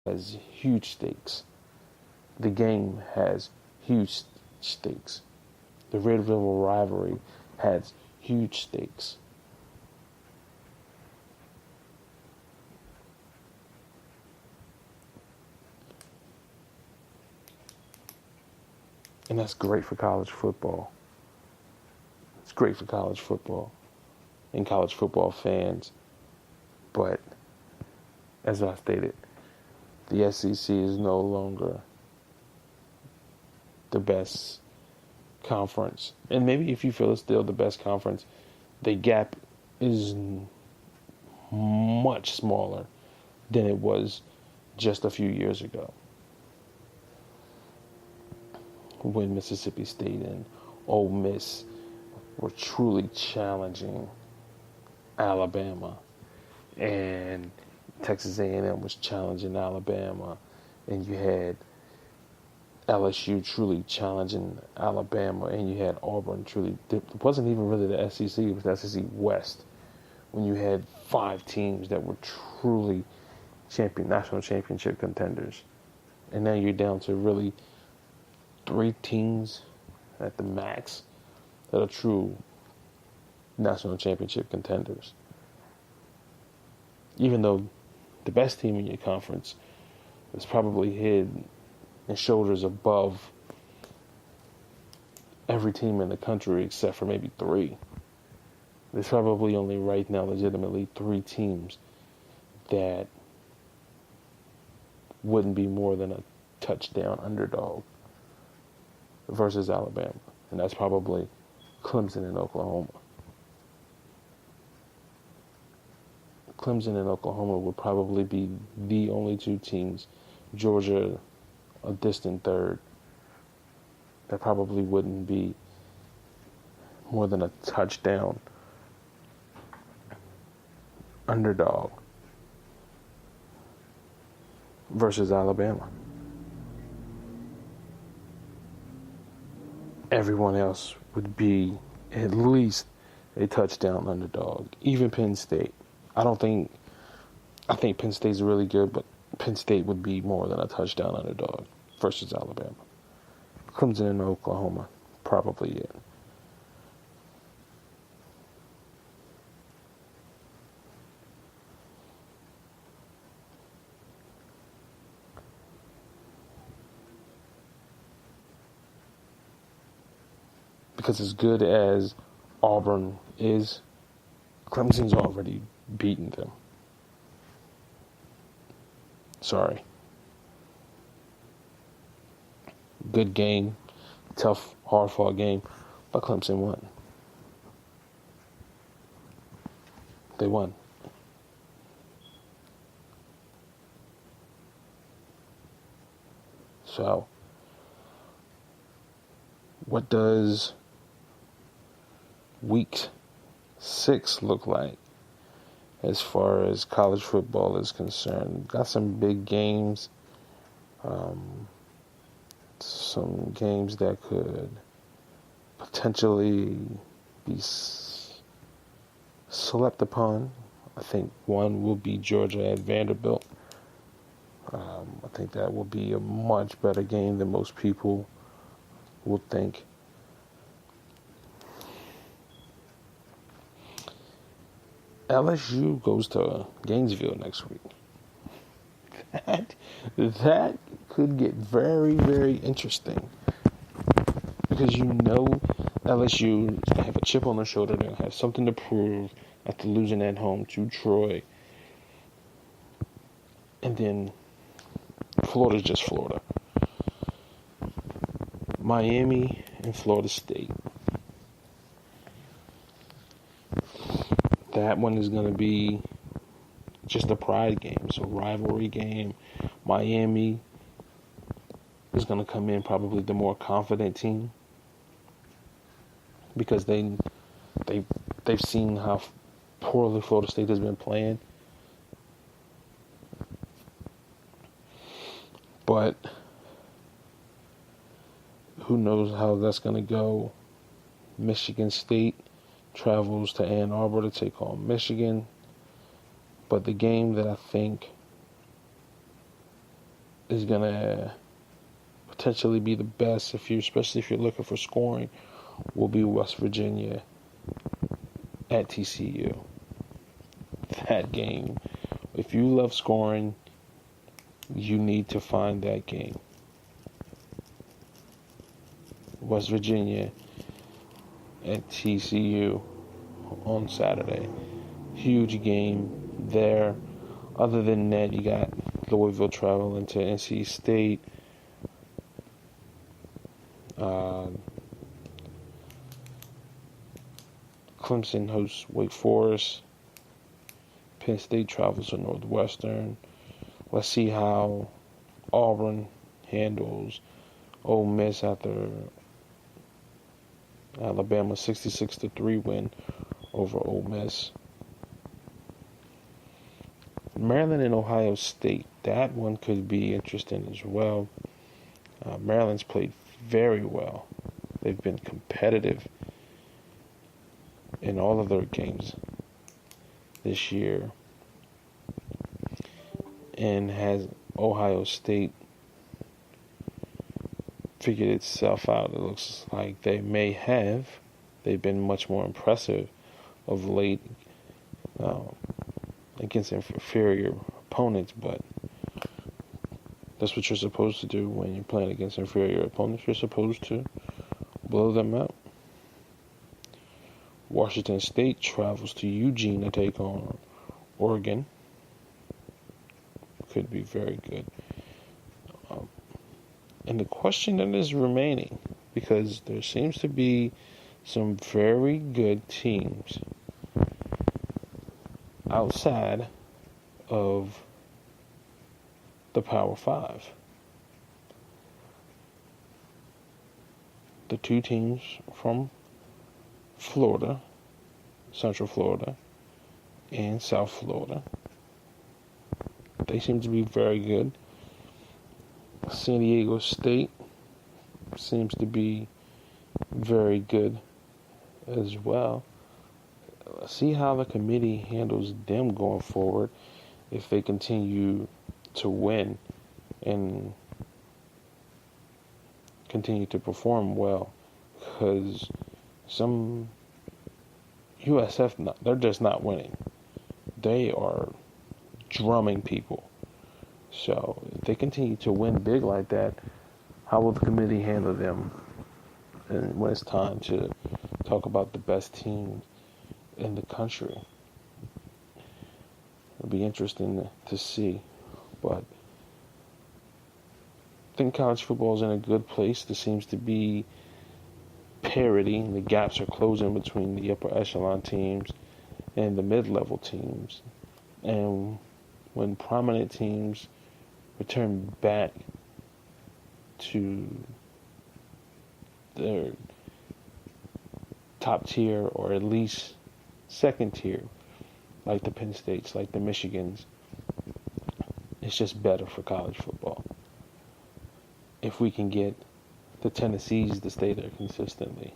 has huge stakes. The game has huge stakes. The Red River rivalry has huge stakes. And that's great for college football. It's great for college football and college football fans. But as I stated, the SEC is no longer the best conference. And maybe if you feel it's still the best conference, the gap is much smaller than it was just a few years ago, when Mississippi State and Ole Miss were truly challenging Alabama, and Texas A&M was challenging Alabama, and you had LSU truly challenging Alabama, and you had Auburn truly. It wasn't even really the SEC; it was the SEC West, when you had 5 teams that were truly national championship contenders, and now you're down to really 3 teams at the max that are true national championship contenders. Even though the best team in your conference is probably head and shoulders above every team in the country except for maybe 3. There's probably only right now legitimately 3 teams that wouldn't be more than a touchdown underdog versus Alabama. And that's probably Clemson and Oklahoma. Clemson and Oklahoma would probably be the only 2 teams, Georgia a distant third, that probably wouldn't be more than a touchdown underdog versus Alabama. Everyone else would be at least a touchdown underdog. Even Penn State. I think Penn State's really good, but Penn State would be more than a touchdown underdog versus Alabama. Clemson and Oklahoma, probably it. Because as good as Auburn is, Clemson's already beaten them. Sorry. Good game, tough, hard-fought game, but Clemson won. They won. So, what does week 6 look like as far as college football is concerned? Got some big games, some games that could potentially be slept upon. I think one will be Georgia at Vanderbilt. I think that will be a much better game than most people would think. LSU goes to Gainesville next week. That could get very, very interesting, because you know LSU is going to have a chip on their shoulder. They're going to have something to prove after losing at home to Troy. And then Florida's just Florida. Miami and Florida State. That one is going to be just a pride game. It's a rivalry game. Miami is going to come in probably the more confident team, because they've seen how poorly Florida State has been playing. But who knows how that's going to go. Michigan State travels to Ann Arbor to take on Michigan. But the game that I think is going to potentially be the best, especially if you're looking for scoring, will be West Virginia at TCU. That game, if you love scoring, you need to find that game. West Virginia at TCU on Saturday. Huge game there. Other than that, you got Louisville traveling to NC State. Clemson hosts Wake Forest. Penn State travels to Northwestern. Let's see how Auburn handles Ole Miss after Alabama's 66-3 win over Ole Miss. Maryland and Ohio State. That one could be interesting as well. Maryland's played very well. They've been competitive in all of their games this year. And has Ohio State figured itself out? It looks like they may have. They've been much more impressive of late against inferior opponents, but that's what you're supposed to do when you're playing against inferior opponents. You're supposed to blow them out. Washington State travels to Eugene to take on Oregon. Could be very good. And the question that is remaining, because there seems to be some very good teams outside of the Power Five. The two teams from Florida, Central Florida, and South Florida, they seem to be very good. San Diego State seems to be very good as well. Let's see how the committee handles them going forward if they continue to win and continue to perform well, because some USF, they're just not winning. They are drumming people. So if they continue to win big like that, how will the committee handle them? And when it's time to talk about the best team in the country, it'll be interesting to see. But I think college football is in a good place. There seems to be parity. The gaps are closing between the upper echelon teams and the mid-level teams. And when prominent teams return back to their top tier, or at least second tier, like the Penn States, like the Michigans, it's just better for college football. If we can get the Tennessees to stay there consistently,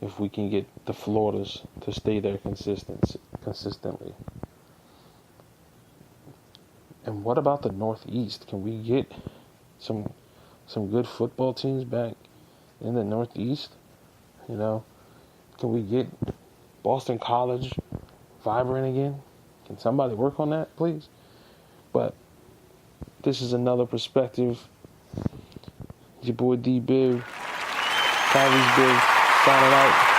if we can get the Floridas to stay there consistently. And what about the Northeast? Can we get some good football teams back in the Northeast? You know, can we get Boston College vibrant again? Can somebody work on that, please? But this is another perspective. Your boy D-Biv, Kyrie's Big, signing out.